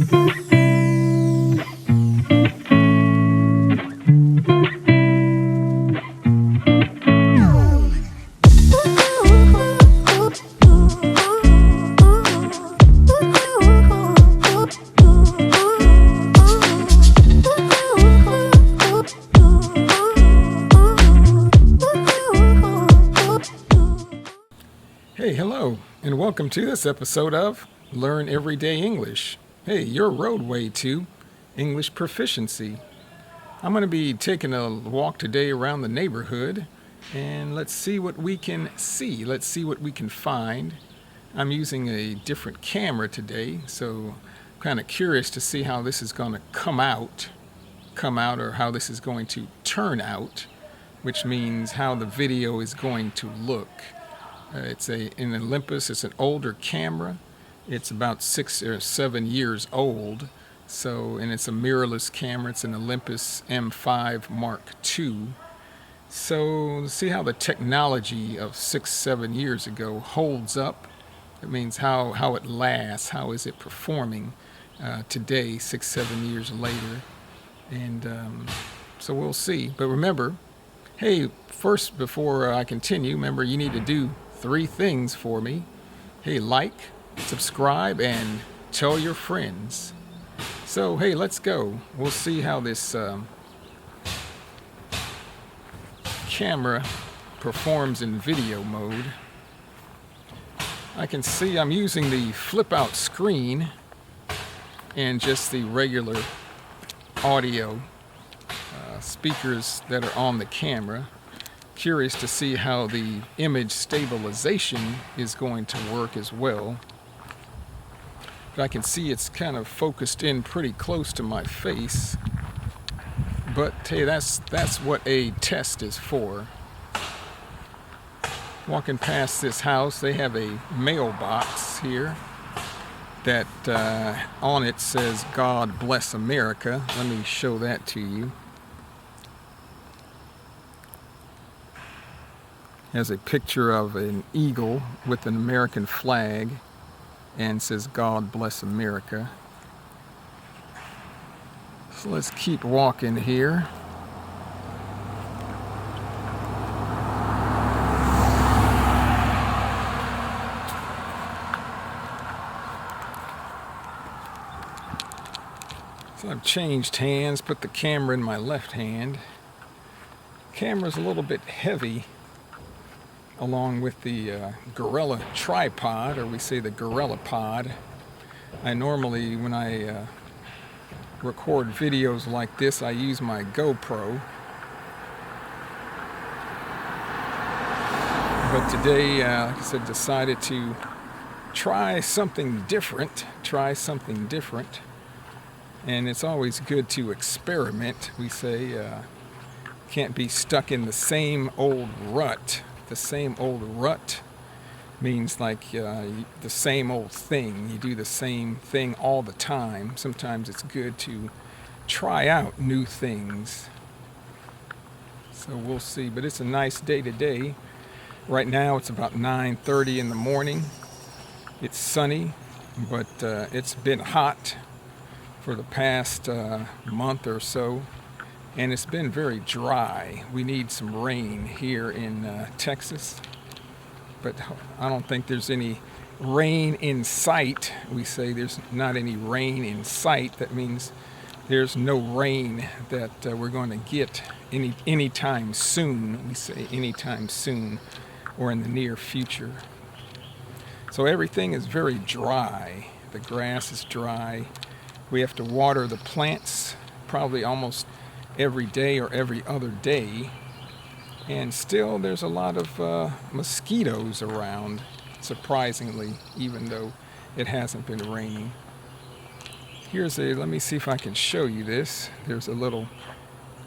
Hey, hello, and welcome to this episode of Learn Everyday English. Hey, your roadway to English proficiency. I'm going to be taking a walk today around the neighborhood, and let's see what we can see. Let's see what we can find. I'm using a different camera today, so I'm kind of curious to see how this is going to come out, or how this is going to turn out, which means how the video is going to look. It's an Olympus. It's an older camera. It's about 6 or 7 years old. And it's a mirrorless camera. It's an Olympus M5 Mark II. So let's see how the technology of 6-7 years ago holds up. It means how it lasts. How is it performing today, 6-7 years later? And so we'll see. But remember, hey, first, before I continue, remember you need to do 3 things for me. Hey, like, subscribe, and tell your friends. So, hey, let's go. We'll see how this camera performs in video mode. I can see I'm using the flip-out screen and just the regular audio speakers that are on the camera. Curious to see how the image stabilization is going to work as well. But I can see it's kind of focused in pretty close to my face. But hey, that's what a test is for. Walking past this house, they have a mailbox here that on it says "God Bless America." Let me show that to you. Has a picture of an eagle with an American flag and says "God Bless America." So let's keep walking here. So I've changed hands, put the camera in my left hand. Camera's a little bit heavy, along with the Gorilla tripod, or we say the Gorilla pod. I normally, when I record videos like this, I use my GoPro. But today, like I said, decided to try something different. And it's always good to experiment. We say can't be stuck in the same old rut. The same old rut means like the same old thing. You do the same thing all the time. Sometimes it's good to try out new things. So we'll see. But it's a nice day today. Right now it's about 9:30 in the morning. It's sunny, but it's been hot for the past month or so. And it's been very dry. We need some rain here in Texas. But I don't think there's any rain in sight. We say there's not any rain in sight. That means there's no rain that we're going to get anytime soon. We say anytime soon or in the near future. So everything is very dry. The grass is dry. We have to water the plants probably almost every day or every other day, and still there's a lot of mosquitoes around, surprisingly, even though it hasn't been raining. Let me see if I can show you this. There's a little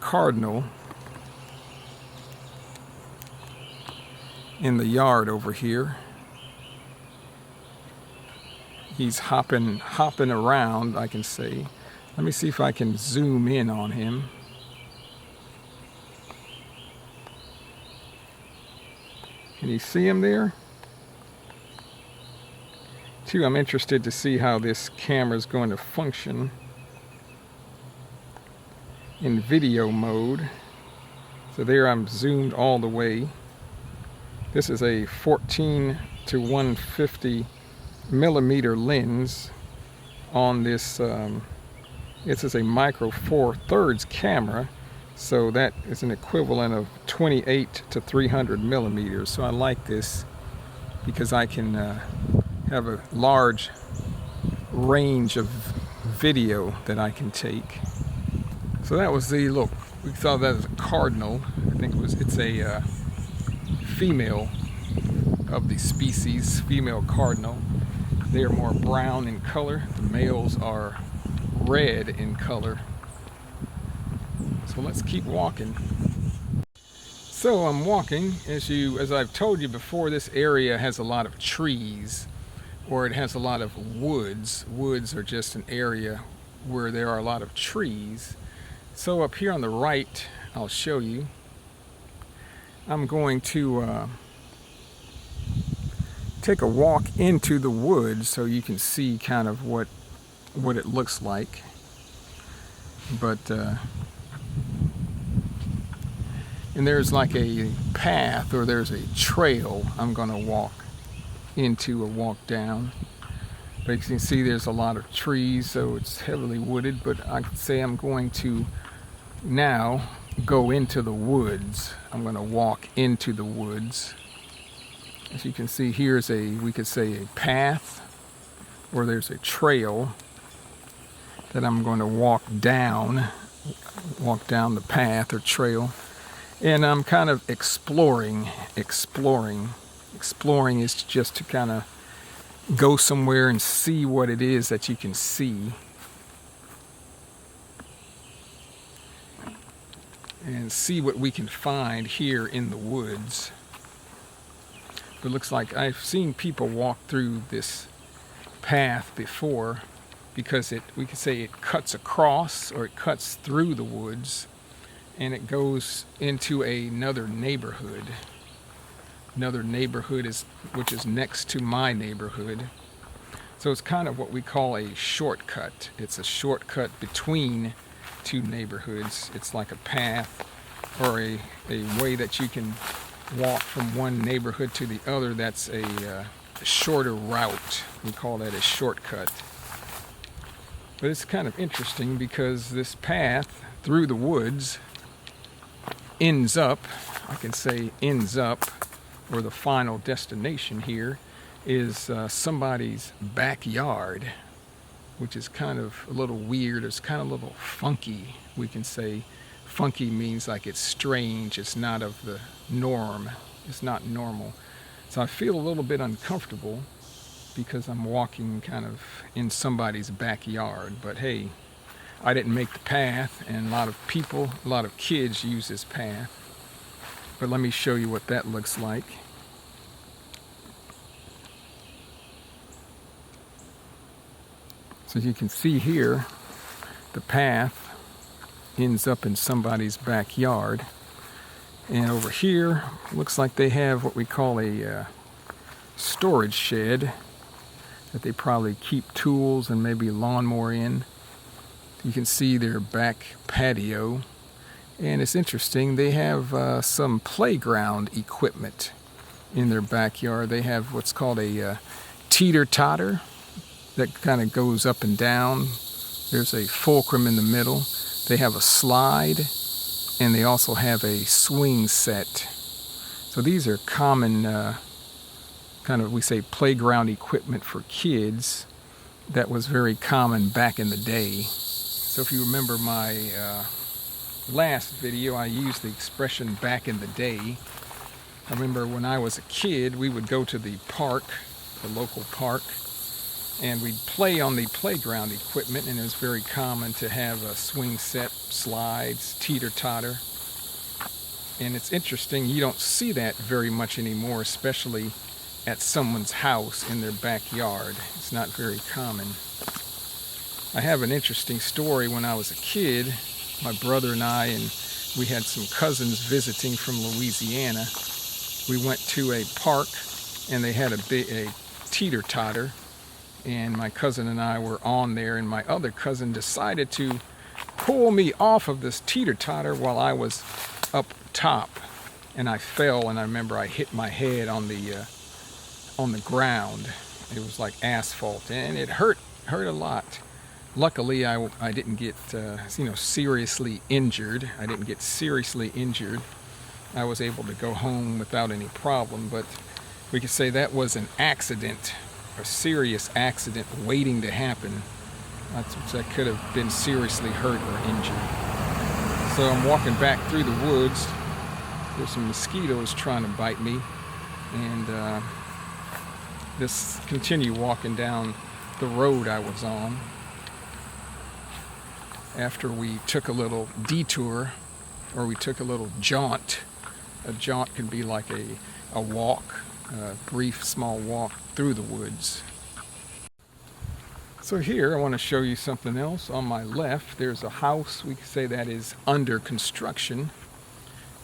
cardinal in the yard over here. He's hopping around, I can see. Let me see if I can zoom in on him. Can you see him there? Two, I'm interested to see how this camera is going to function in video mode. So there I'm zoomed all the way. This is a 14 to 150 millimeter lens on this. This is a micro 4/3 camera, so that is an equivalent of 28 to 300 millimeters. So I like this because I can have a large range of video that I can take. So that was the look. We saw that as a cardinal. I think it's a female of the species, female cardinal. They are more brown in color. The males are red in color. So let's keep walking. So I'm walking. As I've told you before, this area has a lot of trees, or it has a lot of woods. Woods are just an area where there are a lot of trees. So up here on the right, I'll show you. I'm going to take a walk into the woods so you can see kind of what it looks like. But and there's like a path, or there's a trail I'm going to walk into or walk down. But you can see there's a lot of trees, so it's heavily wooded. But I could say I'm going to now go into the woods. I'm going to walk into the woods. As you can see, here's we could say a path, or there's a trail that I'm going to walk down the path or trail. And I'm kind of exploring. Exploring is just to kind of go somewhere and see what it is that you can see. And see what we can find here in the woods. It looks like I've seen people walk through this path before, because we could say it cuts across, or it cuts through the woods, and it goes into another neighborhood. Another neighborhood which is next to my neighborhood. So it's kind of what we call a shortcut. It's a shortcut between two neighborhoods. It's like a path, or a way that you can walk from one neighborhood to the other. That's a shorter route. We call that a shortcut. But it's kind of interesting because this path through the woods ends up, or the final destination here is somebody's backyard, which is kind of a little weird. It's kind of a little funky. We can say funky means like it's strange. It's not of the norm. It's not normal. So I feel a little bit uncomfortable because I'm walking kind of in somebody's backyard. But hey, I didn't make the path, and a lot of kids use this path. But let me show you what that looks like. So you can see here, the path ends up in somebody's backyard. And over here, looks like they have what we call a storage shed that they probably keep tools and maybe lawnmower in. You can see their back patio. And it's interesting, they have some playground equipment in their backyard. They have what's called a teeter-totter that kind of goes up and down. There's a fulcrum in the middle. They have a slide, and they also have a swing set. So these are common we say playground equipment for kids that was very common back in the day. So if you remember my last video, I used the expression back in the day. I remember when I was a kid, we would go to the park, the local park, and we'd play on the playground equipment, and it was very common to have a swing set, slides, teeter-totter. And it's interesting, you don't see that very much anymore, especially at someone's house in their backyard. It's not very common. I have an interesting story. When I was a kid, my brother and we had some cousins visiting from Louisiana. We went to a park, and they had a teeter-totter, and my cousin and I were on there, and my other cousin decided to pull me off of this teeter-totter while I was up top, and I fell, and I remember I hit my head on the ground. It was like asphalt, and it hurt a lot. Luckily, I didn't get seriously injured. I didn't get seriously injured. I was able to go home without any problem, but we could say that was an accident, a serious accident waiting to happen. I could have been seriously hurt or injured. So I'm walking back through the woods. There's some mosquitoes trying to bite me, and just continue walking down the road I was on. After we took a little detour, or we took a little jaunt. A jaunt can be like a walk, a brief small walk through the woods. So here I want to show you something else. On my left there's a house, we could say, that is under construction,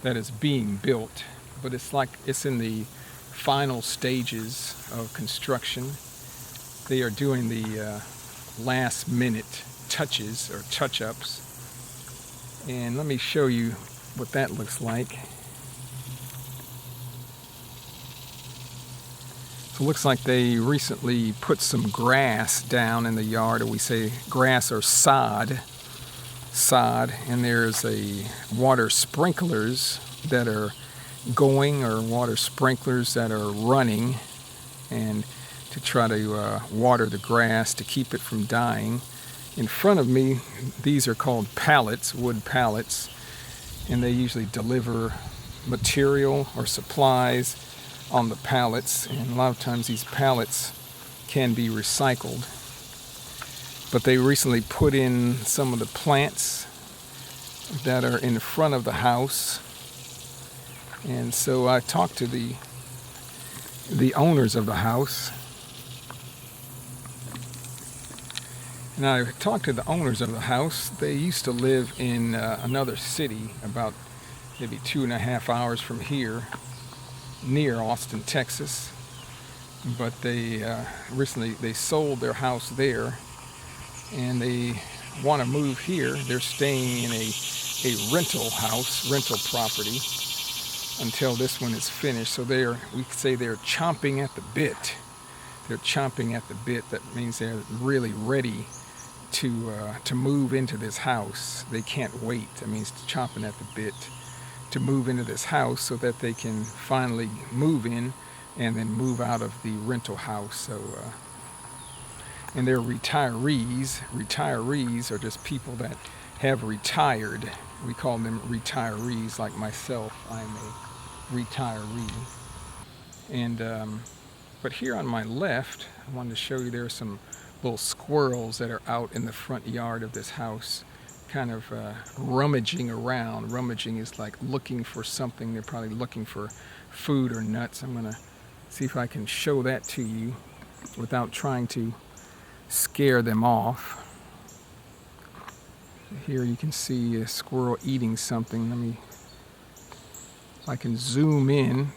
that is being built, but it's in the final stages of construction. They are doing the last minute touches or touch-ups, and let me show you what that looks like. So it looks like they recently put some grass down in the yard, or we say grass or sod, and there's a water sprinklers that are going, or water sprinklers that are running, and to try to water the grass to keep it from dying. In front of me, these are called pallets, wood pallets, and they usually deliver material or supplies on the pallets, and a lot of times these pallets can be recycled. But they recently put in some of the plants that are in front of the house, and so I talked to the owners of the house, and I talked to the owners of the house. They used to live in another city, about maybe 2.5 hours from here, near Austin, Texas. But they recently they sold their house there, and they want to move here. They're staying in a rental house, rental property, until this one is finished. So we could say they're chomping at the bit. They're chomping at the bit. That means they're really ready to move into this house. They can't wait. That means chomping at the bit to move into this house so that they can finally move in and then move out of the rental house. So and they're retirees. Retirees are just people that have retired. We call them retirees, like myself. I'm a retiree. And but here on my left, I wanted to show you there are some little squirrels that are out in the front yard of this house, kind of rummaging around. Rummaging is like looking for something. They're probably looking for food or nuts. I'm gonna see if I can show that to you without trying to scare them off. Here you can see a squirrel eating something. I can zoom in.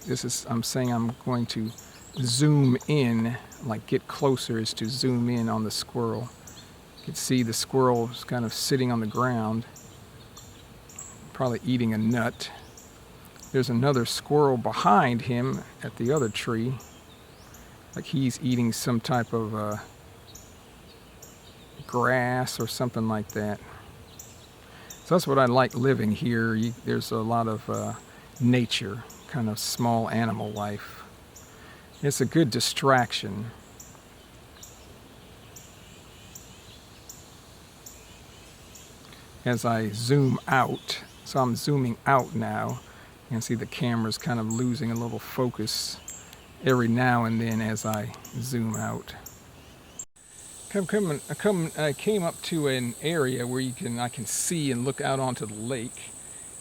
I'm saying I'm going to zoom in, like get closer is to zoom in on the squirrel. You can see the squirrel is kind of sitting on the ground, probably eating a nut. There's another squirrel behind him at the other tree, like he's eating some type of grass or something like that. So that's what I like living here. There's a lot of nature, kind of small animal life. It's a good distraction. As I zoom out, so I'm zooming out now, you can see the camera's kind of losing a little focus every now and then as I zoom out. I came up to an area where I can see and look out onto the lake,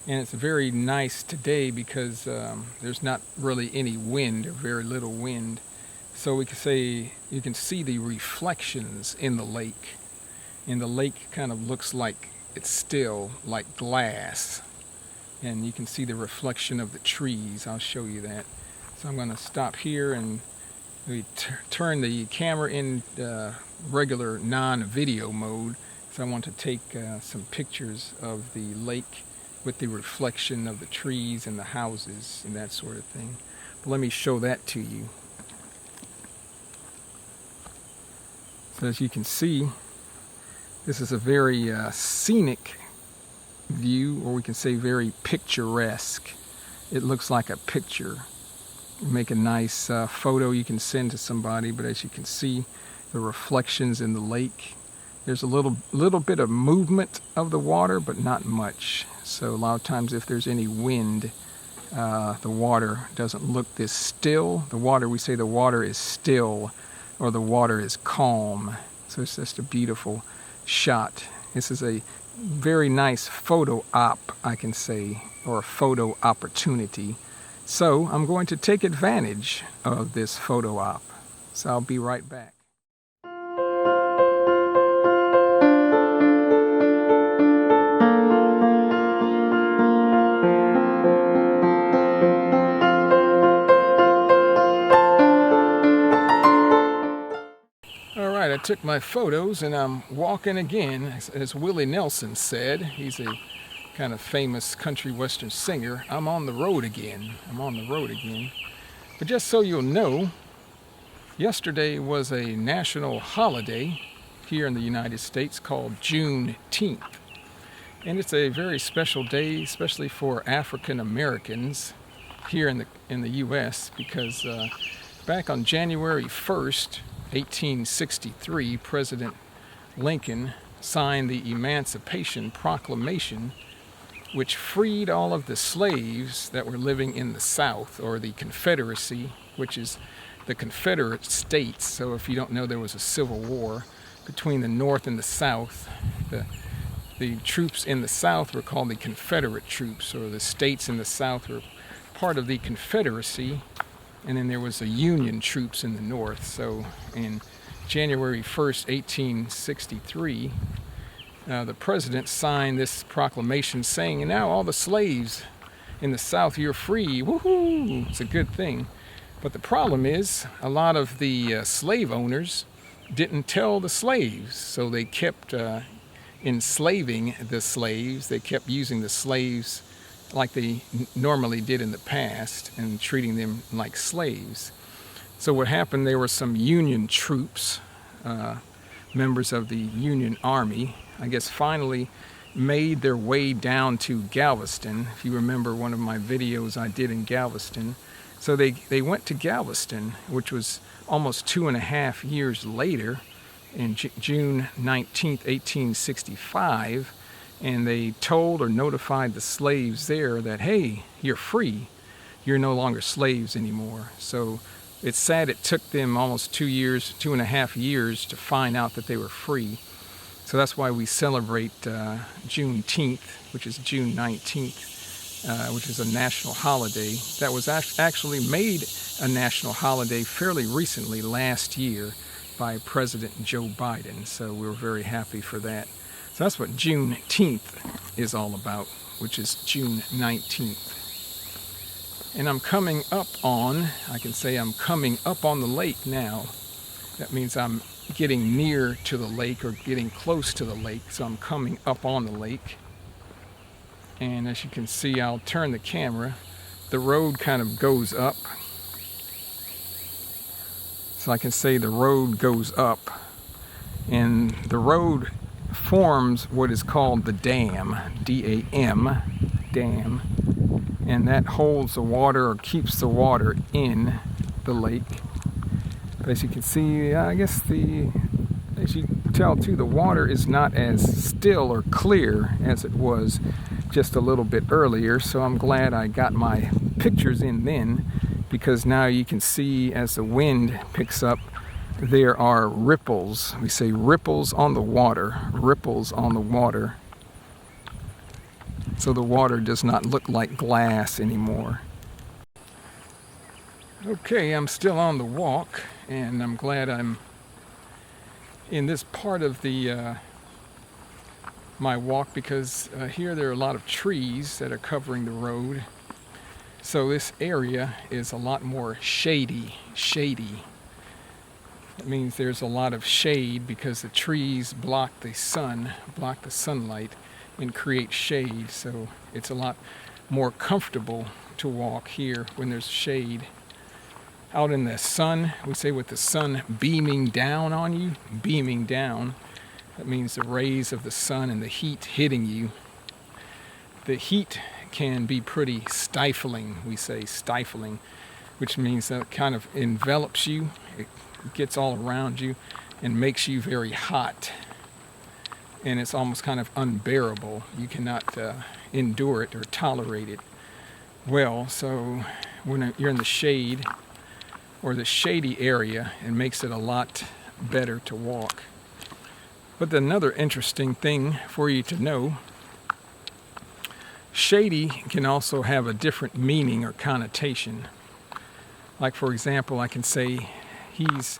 and it's very nice today because there's not really any wind, or very little wind. So we could say you can see the reflections in the lake, and the lake kind of looks like it's still like glass, and you can see the reflection of the trees. I'll show you that. So I'm going to stop here and We turn the camera in regular non-video mode, so I want to take some pictures of the lake with the reflection of the trees and the houses and that sort of thing. But let me show that to you. So as you can see, this is a very scenic view, or we can say very picturesque. It looks like a picture. Make a nice photo you can send to somebody, but as you can see, the reflections in the lake, there's a little bit of movement of the water, but not much. So a lot of times if there's any wind, the water doesn't look this still. The water, we say the water is still, or the water is calm. So it's just a beautiful shot. This is a very nice photo op, I can say, or a photo opportunity. So I'm going to take advantage of this photo op. So I'll be right back. I took my photos and I'm walking again, as Willie Nelson said. He's a kind of famous country western singer. I'm on the road again. But just so you'll know, yesterday was a national holiday here in the United States called Juneteenth. And it's a very special day, especially for African Americans here in the U.S. because back on January 1st, 1863, President Lincoln signed the Emancipation Proclamation, which freed all of the slaves that were living in the South, or the Confederacy, which is the Confederate States. So if you don't know, there was a civil war between the North and the South. The troops in the South were called the Confederate troops, or the states in the South were part of the Confederacy. And then there was the Union troops in the North. So in January 1st, 1863, the president signed this proclamation saying, and now all the slaves in the South, you're free. Woohoo! It's a good thing. But the problem is, a lot of the slave owners didn't tell the slaves. So they kept enslaving the slaves. They kept using the slaves like they normally did in the past and treating them like slaves. So what happened, there were some Union troops, members of the Union Army, I guess finally made their way down to Galveston. If you remember one of my videos I did in Galveston. So they went to Galveston, which was almost 2.5 years later, in June 19th, 1865, and they told or notified the slaves there that, hey, you're free. You're no longer slaves anymore. So it's sad it took them almost 2.5 years to find out that they were free. So that's why we celebrate Juneteenth, which is June 19th, which is a national holiday that was actually made a national holiday fairly recently, last year, by President Joe Biden. So we're very happy for that. So that's what Juneteenth is all about, which is June 19th. And I'm coming up on, I can say I'm coming up on the lake now. That means I'm getting near to the lake or getting close to the lake. So I'm coming up on the lake. And as you can see, I'll turn the camera. The road kind of goes up. So I can say the road goes up. And the road forms what is called the dam, D-A-M, dam, and that holds the water or keeps the water in the lake. But as you can see, I guess as you can tell too, the water is not as still or clear as it was just a little bit earlier, so I'm glad I got my pictures in then, because now you can see as the wind picks up, there are ripples. We say ripples on the water, ripples on the water. So the water does not look like glass anymore. Okay, I'm still on the walk, and I'm glad I'm in this part of the my walk, because here there are a lot of trees that are covering the road. So this area is a lot more shady. That means there's a lot of shade because the trees block the sunlight, and create shade. So it's a lot more comfortable to walk here when there's shade. Out in the sun, we say with the sun beaming down on you, beaming down, that means the rays of the sun and the heat hitting you. The heat can be pretty stifling, we say stifling, which means that it kind of envelops you, it gets all around you and makes you very hot. And it's almost kind of unbearable. You cannot endure it or tolerate it well. So when you're in the shade or the shady area, it makes it a lot better to walk. But another interesting thing for you to know, shady can also have a different meaning or connotation. Like, for example, I can say he's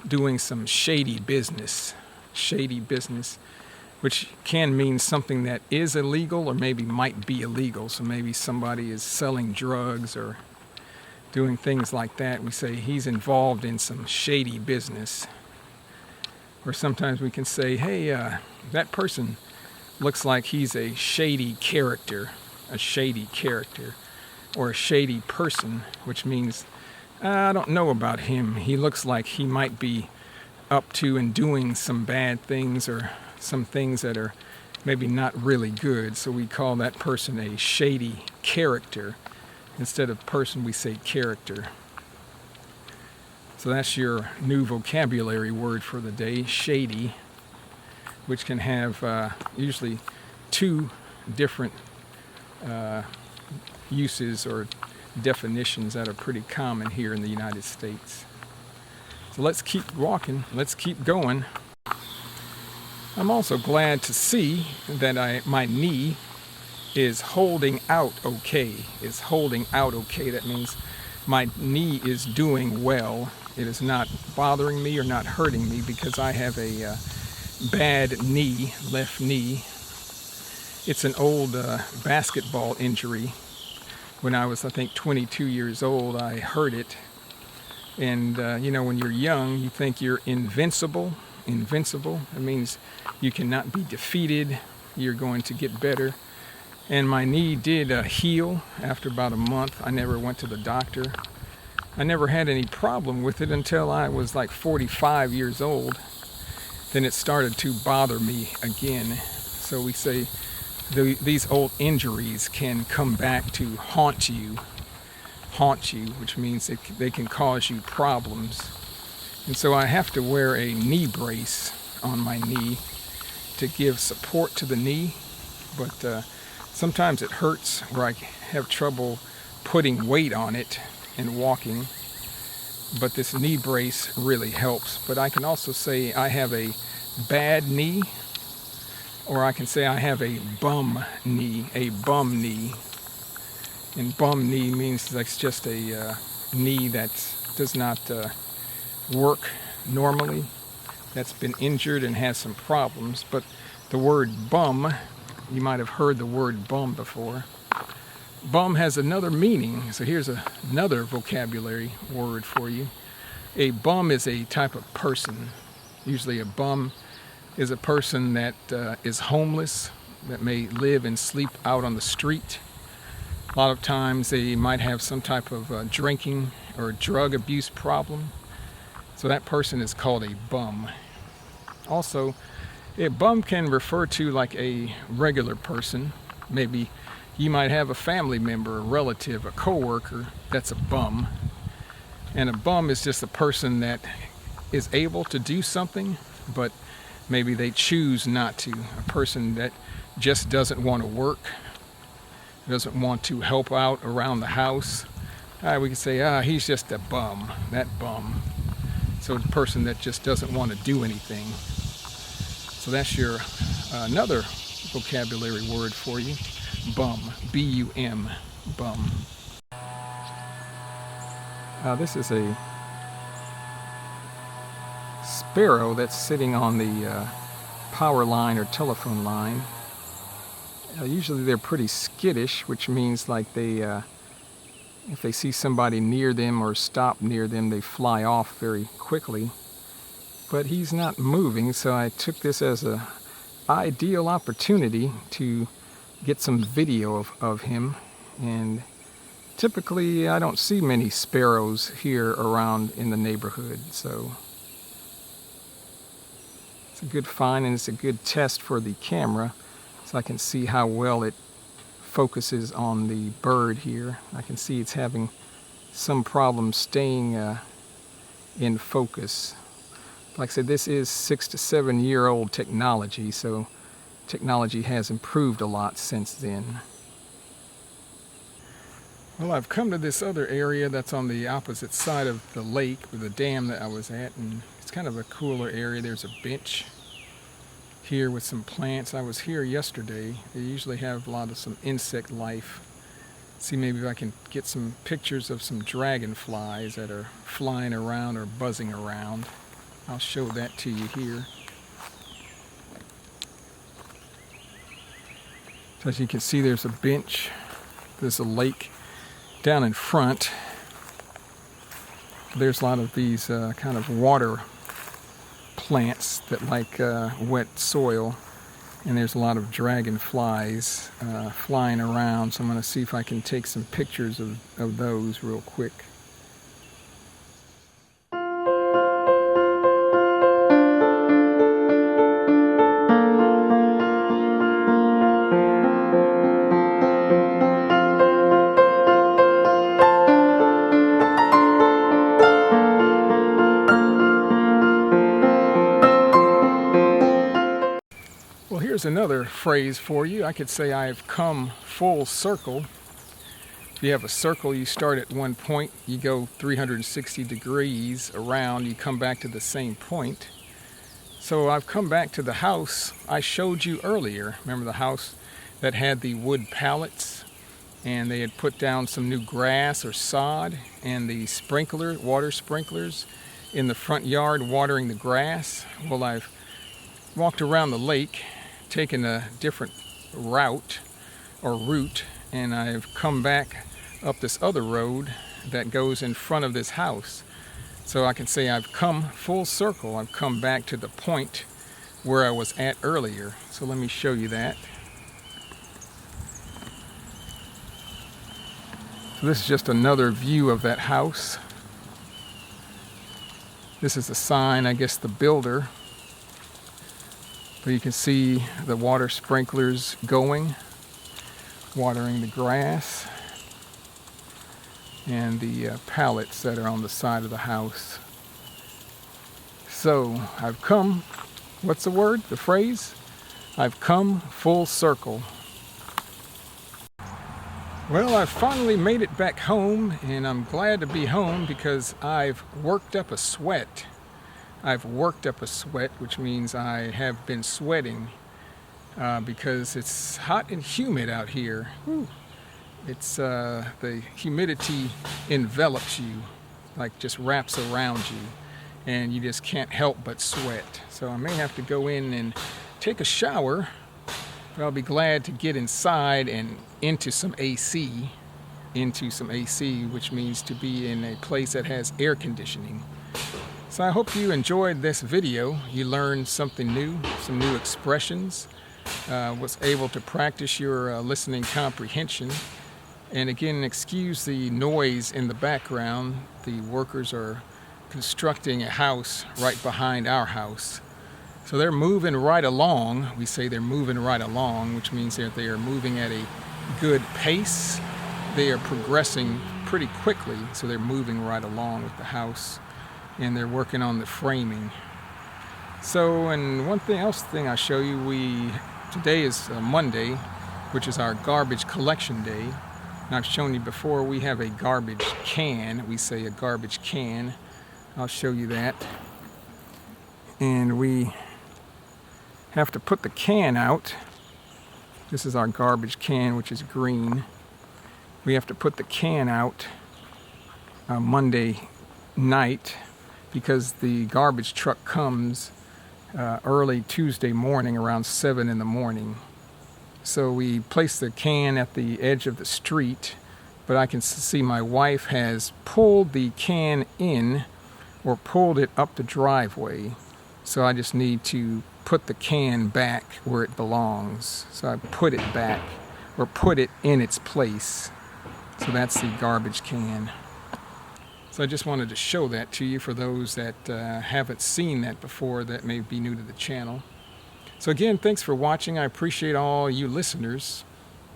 doing some shady business, which can mean something that is illegal or maybe might be illegal. So maybe somebody is selling drugs or doing things like that. We say he's involved in some shady business. Or sometimes we can say, hey, that person looks like he's a shady character, or a shady person, which means I don't know about him. He looks like he might be up to and doing some bad things or some things that are maybe not really good. So we call that person a shady character. Instead of person, we say character. So that's your new vocabulary word for the day, shady, which can have usually two different uses or definitions that are pretty common here in the United States. So let's keep walking, let's keep going. I'm also glad to see that my knee is holding out okay. That means my knee is doing well. It is not bothering me or not hurting me because I have a bad knee, left knee. It's an old basketball injury. When I was, I think, 22 years old, I hurt it. And, when you're young, you think you're invincible. It means you cannot be defeated. You're going to get better. And my knee did heal after about a month. I never went to the doctor. I never had any problem with it until I was like 45 years old. Then it started to bother me again. So we say these old injuries can come back to haunt you, which means they can cause you problems. And so I have to wear a knee brace on my knee to give support to the knee. But sometimes it hurts where I have trouble putting weight on it and walking. But this knee brace really helps. But I can also say I have a bad knee, or I can say I have a bum knee. And bum knee means that's just a knee that does not work normally, that's been injured and has some problems. But the word bum, you might have heard the word bum before. Bum has another meaning. So here's another vocabulary word for you. A bum is a type of person. Usually a bum is a person that is homeless, that may live and sleep out on the street. A lot of times they might have some type of drinking or drug abuse problem. So that person is called a bum. Also, a bum can refer to like a regular person. Maybe you might have a family member, a relative, a coworker that's a bum. And a bum is just a person that is able to do something, but maybe they choose not to. A person that just doesn't want to work, doesn't want to help out around the house. We can say, he's just a bum, that bum. So the person that just doesn't want to do anything. So that's your another vocabulary word for you, bum, B-U-M, bum. This is a sparrow that's sitting on the power line or telephone line. Usually they're pretty skittish, which means like they, if they see somebody near them or stop near them, they fly off very quickly. but he's not moving, so I took this as an ideal opportunity to get some video of him. And typically I don't see many sparrows here around in the neighborhood, so it's a good find, and it's a good test for the camera, so I can see how well it focuses on the bird here. I can see it's having some problem staying in focus. Like I said, this is 6 to 7 year old technology, so technology has improved a lot since then. Well, I've come to this other area that's on the opposite side of the lake, with the dam that I was at, and it's kind of a cooler area. There's a bench here with some plants. I was here yesterday. They usually have a lot of some insect life. See, maybe if I can get some pictures of some dragonflies that are flying around or buzzing around. I'll show that to you here. So as you can see, there's a bench. There's a lake down in front. There's a lot of these kind of water plants that like wet soil. And there's a lot of dragonflies flying around. So I'm going to see if I can take some pictures of those real quick. Well, here's another phrase for you. I could say I've come full circle. If you have a circle, you start at one point, you go 360 degrees around, you come back to the same point. So I've come back to the house I showed you earlier. Remember the house that had the wood pallets, and they had put down some new grass or sod, and the water sprinklers in the front yard watering the grass? Well, I've walked around the lake, taken a different route, and I've come back up this other road that goes in front of this house. So I can say I've come full circle. I've come back to the point where I was at earlier. So let me show you that. So this is just another view of that house. This is a sign, I guess the builder. But you can see the water sprinklers going, watering the grass, and the pallets that are on the side of the house. So I've come, what's the word, the phrase? I've come full circle. Well, I've finally made it back home, and I'm glad to be home because I've worked up a sweat. Which means I have been sweating because it's hot and humid out here. Whew. It's the humidity envelops you, like just wraps around you, and you just can't help but sweat. So I may have to go in and take a shower, but I'll be glad to get inside and into some AC, which means to be in a place that has air conditioning. So I hope you enjoyed this video. You learned something new, some new expressions, was able to practice your listening comprehension. And again, excuse the noise in the background. The workers are constructing a house right behind our house. So they're moving right along. We say they're moving right along, which means that they are moving at a good pace. They are progressing pretty quickly, so they're moving right along with the house. And they're working on the framing. So, and one thing else I'll show you, today is Monday, which is our garbage collection day. And I've shown you before, we have a garbage can. We say a garbage can. I'll show you that. And we have to put the can out. This is our garbage can, which is green. We have to put the can out Monday night, because the garbage truck comes early Tuesday morning around 7 in the morning. So we place the can at the edge of the street, but I can see my wife has pulled the can in, or pulled it up the driveway. So I just need to put the can back where it belongs. So I put it back, or put it in its place. So that's the garbage can. So I just wanted to show that to you for those that haven't seen that before, that may be new to the channel. So again, thanks for watching. I appreciate all you listeners,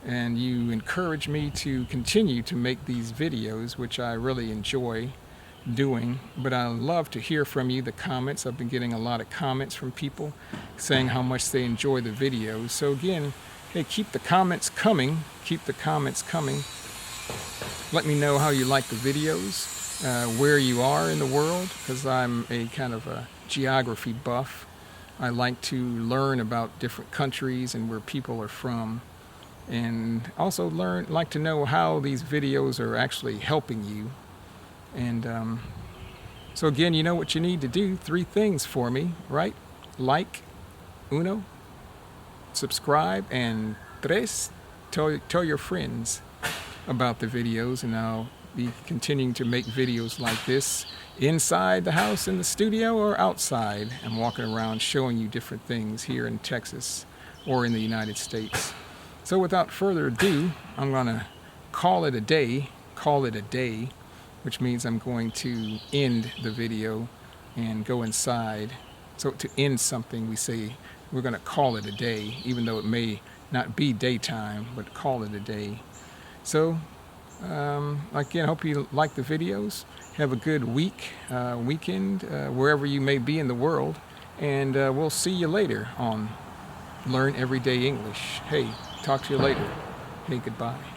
and you encourage me to continue to make these videos, which I really enjoy doing. But I love to hear from you, the comments. I've been getting a lot of comments from people saying how much they enjoy the videos. So again, hey, keep the comments coming. Keep the comments coming. Let me know how you like the videos, where you are in the world, because I'm a kind of a geography buff. I like to learn about different countries and where people are from, and also like to know how these videos are actually helping you. And so again, you know what you need to do. 3 things for me, right? Like, uno, subscribe, and tres, tell your friends about the videos. And I'll be continuing to make videos like this inside the house, in the studio, or outside. I'm walking around showing you different things here in Texas or in the United States. So without further ado, I'm gonna call it a day, which means I'm going to end the video and go inside. So to end something, we say we're going to call it a day, even though it may not be daytime, but call it a day. So again, hope you like the videos. Have a good weekend, wherever you may be in the world. And we'll see you later on Learn Everyday English. Hey, talk to you later. Hey, goodbye.